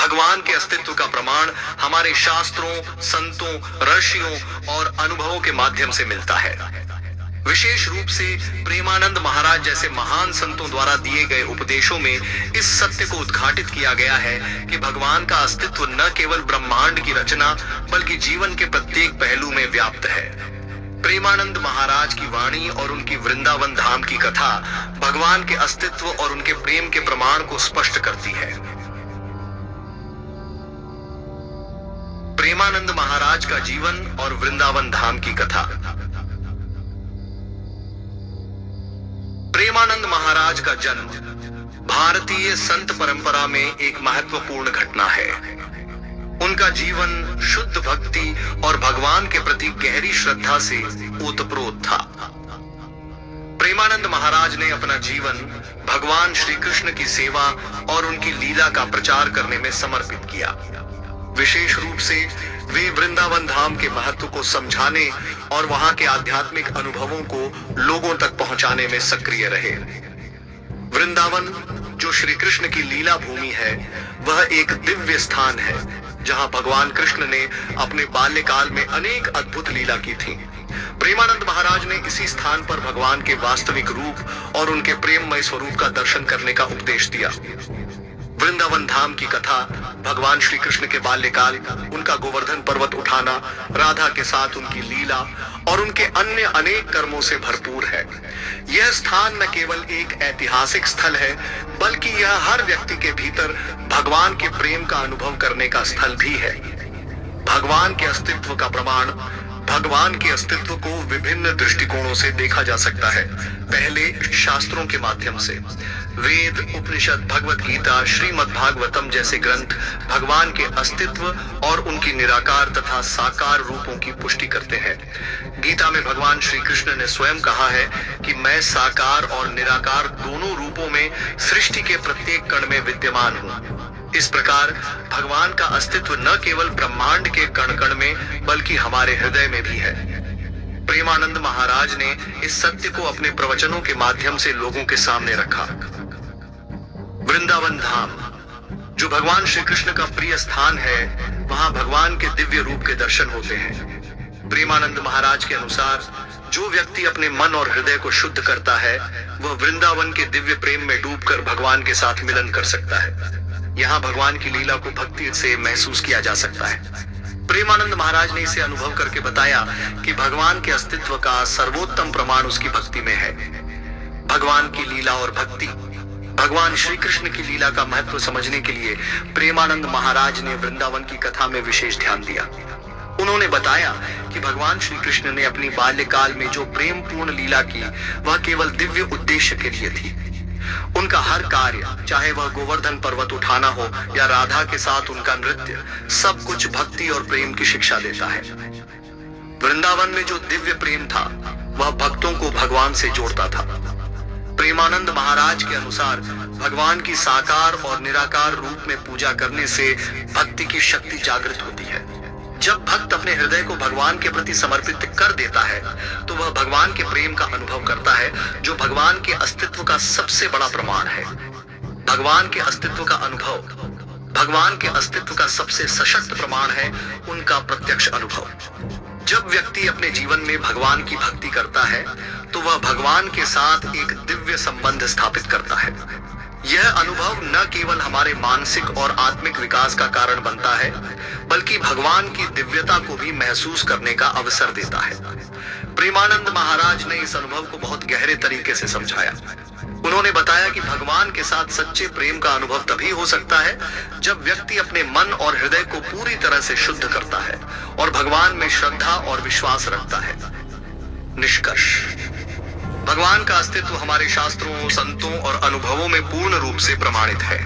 भगवान के अस्तित्व का प्रमाण हमारे शास्त्रों, संतों, ऋषियों और अनुभवों के माध्यम से मिलता है। विशेष रूप से प्रेमानंद महाराज जैसे महान संतों द्वारा दिए गए उपदेशों में इस सत्य को उद्घाटित किया गया है कि भगवान का अस्तित्व न केवल ब्रह्मांड की रचना बल्कि जीवन के प्रत्येक पहलू में व्याप्त है। प्रेमानंद महाराज की वाणी और उनकी वृंदावन धाम की कथा भगवान के अस्तित्व और उनके प्रेम के प्रमाण को स्पष्ट करती है। प्रेमानंद महाराज का जीवन और वृंदावन धाम की कथा। प्रेमानंद महाराज का जन्म भारतीय संत परंपरा में एक महत्वपूर्ण घटना है। उनका जीवन शुद्ध भक्ति और भगवान के प्रति गहरी श्रद्धा से ओतप्रोत था। प्रेमानंद महाराज ने अपना जीवन भगवान श्री कृष्ण की सेवा और उनकी लीला का प्रचार करने में समर्पित किया। विशेष रूप से वे वृंदावन धाम के महत्व को समझाने और वहां के आध्यात्मिक अनुभवों को लोगों तक पहुंचाने में सक्रिय रहे। वृंदावन, जो श्री कृष्ण की लीला भूमि है, वह एक दिव्य स्थान है जहां भगवान कृष्ण ने अपने बाल्यकाल में अनेक अद्भुत लीला की थी। प्रेमानंद महाराज ने इसी स्थान पर भगवान के वास्तविक रूप और उनके प्रेममय स्वरूप का दर्शन करने का उपदेश दिया। वृंदावन धाम की कथा भगवान श्री कृष्ण के बाल्यकाल, उनका गोवर्धन पर्वत उठाना, राधा के साथ उनकी लीला और उनके अन्य अनेक कर्मों से भरपूर है। यह स्थान न केवल एक ऐतिहासिक स्थल है बल्कि यह हर व्यक्ति के भीतर भगवान के प्रेम का अनुभव करने का स्थल भी है। भगवान के अस्तित्व का प्रमाण। भगवान के अस्तित्व को विभिन्न दृष्टिकोणों से देखा जा सकता है। पहले, शास्त्रों के माध्यम से। वेद, उपनिषद, भगवत गीता, श्रीमद् भागवतम जैसे ग्रंथ भगवान के अस्तित्व और उनकी निराकार तथा साकार रूपों की पुष्टि करते हैं। गीता में भगवान श्री कृष्ण ने स्वयं कहा है कि मैं साकार और निराकार दोनों रूपों में सृष्टि के प्रत्येक कण में विद्यमान हूँ। इस प्रकार भगवान का अस्तित्व न केवल ब्रह्मांड के कण कण में बल्कि हमारे हृदय में भी है। प्रेमानंद महाराज ने इस सत्य को अपने प्रवचनों के माध्यम से लोगों के सामने रखा। वृंदावन धाम, जो भगवान श्री कृष्ण का प्रिय स्थान है, वहां भगवान के दिव्य रूप के दर्शन होते हैं। प्रेमानंद महाराज के अनुसार जो व्यक्ति अपने मन और हृदय को शुद्ध करता है, वह वृंदावन के दिव्य प्रेम में डूबकर भगवान के साथ मिलन कर सकता है। यहाँ भगवान की लीला को भक्ति से महसूस किया जा सकता है। प्रेमानंद महाराज ने इसे अनुभव करके बताया कि भगवान के अस्तित्व का सर्वोत्तम प्रमाण उसकी भक्ति में है। भगवान की लीला और भक्ति। भगवान श्री कृष्ण की लीला का महत्व समझने के लिए प्रेमानंद महाराज ने वृंदावन की कथा में विशेष ध्यान दिया। उन्होंने बताया कि भगवान श्री कृष्ण ने अपनी बाल्यकाल में जो प्रेम पूर्ण लीला की, वह केवल दिव्य उद्देश्य के लिए थी। उनका हर कार्य, चाहे वह गोवर्धन पर्वत उठाना हो या राधा के साथ उनका नृत्य, सब कुछ भक्ति और प्रेम की शिक्षा देता है। वृंदावन में जो दिव्य प्रेम था, वह भक्तों को भगवान से जोड़ता था। प्रेमानंद महाराज के अनुसार भगवान की साकार और निराकार रूप में पूजा करने से भक्ति की शक्ति जागृत होती है। जब भक्त अपने हृदय को भगवान के प्रति समर्पित कर देता है, तो वह भगवान के प्रेम का अनुभव करता है, जो भगवान के अस्तित्व का सबसे बड़ा प्रमाण है। भगवान के अस्तित्व का अनुभव, भगवान के अस्तित्व का सबसे सशक्त प्रमाण है उनका प्रत्यक्ष अनुभव। जब व्यक्ति अपने जीवन में भगवान की भक्ति करता है, तो वह भगवान के साथ एक दिव्य संबंध स्थापित करता है। यह अनुभव न केवल हमारे मानसिक और आत्मिक विकास का कारण बनता है, बल्कि भगवान की दिव्यता को भी महसूस करने का अवसर देता है। प्रेमानंद महाराज ने इस अनुभव को बहुत गहरे तरीके से समझाया। उन्होंने बताया कि भगवान के साथ सच्चे प्रेम का अनुभव तभी हो सकता है जब व्यक्ति अपने मन और हृदय को पूरी तरह से शुद्ध करता है और भगवान में श्रद्धा और विश्वास रखता है। निष्कर्ष, भगवान का अस्तित्व हमारे शास्त्रों, संतों और अनुभवों में पूर्ण रूप से प्रमाणित है।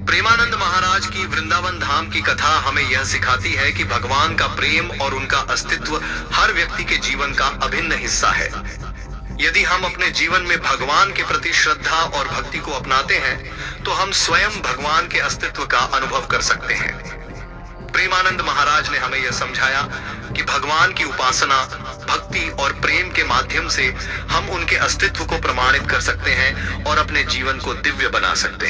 प्रेमानंद महाराज की वृंदावन धाम की कथा हमें यह सिखाती है कि भगवान का प्रेम और उनका अस्तित्व हर व्यक्ति के जीवन का अभिन्न हिस्सा है। यदि हम अपने जीवन में भगवान के प्रति श्रद्धा और भक्ति को अपनाते हैं, तो हम स्वयं भगवान के अस्तित्व का अनुभव कर सकते हैं। प्रेमानंद महाराज ने हमें यह समझाया कि भगवान की उपासना, भक्ति और प्रेम के माध्यम से हम उनके अस्तित्व को प्रमाणित कर सकते हैं और अपने जीवन को दिव्य बना सकते हैं।